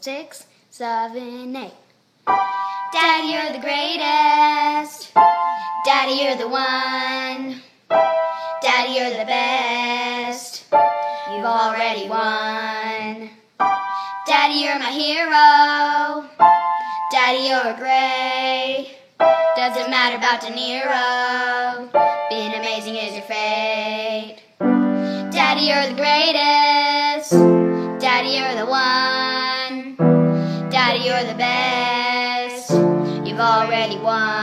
6, 7, 8. Daddy, you're the greatest. Daddy, you're the one. Daddy, you're the best. You've already won. Daddy, you're my hero. Daddy, you're great. Doesn't matter about De Niro. Being amazing is your fate. Daddy, you're the greatest. Daddy, you're the one. Daddy, you're the best. You've already won.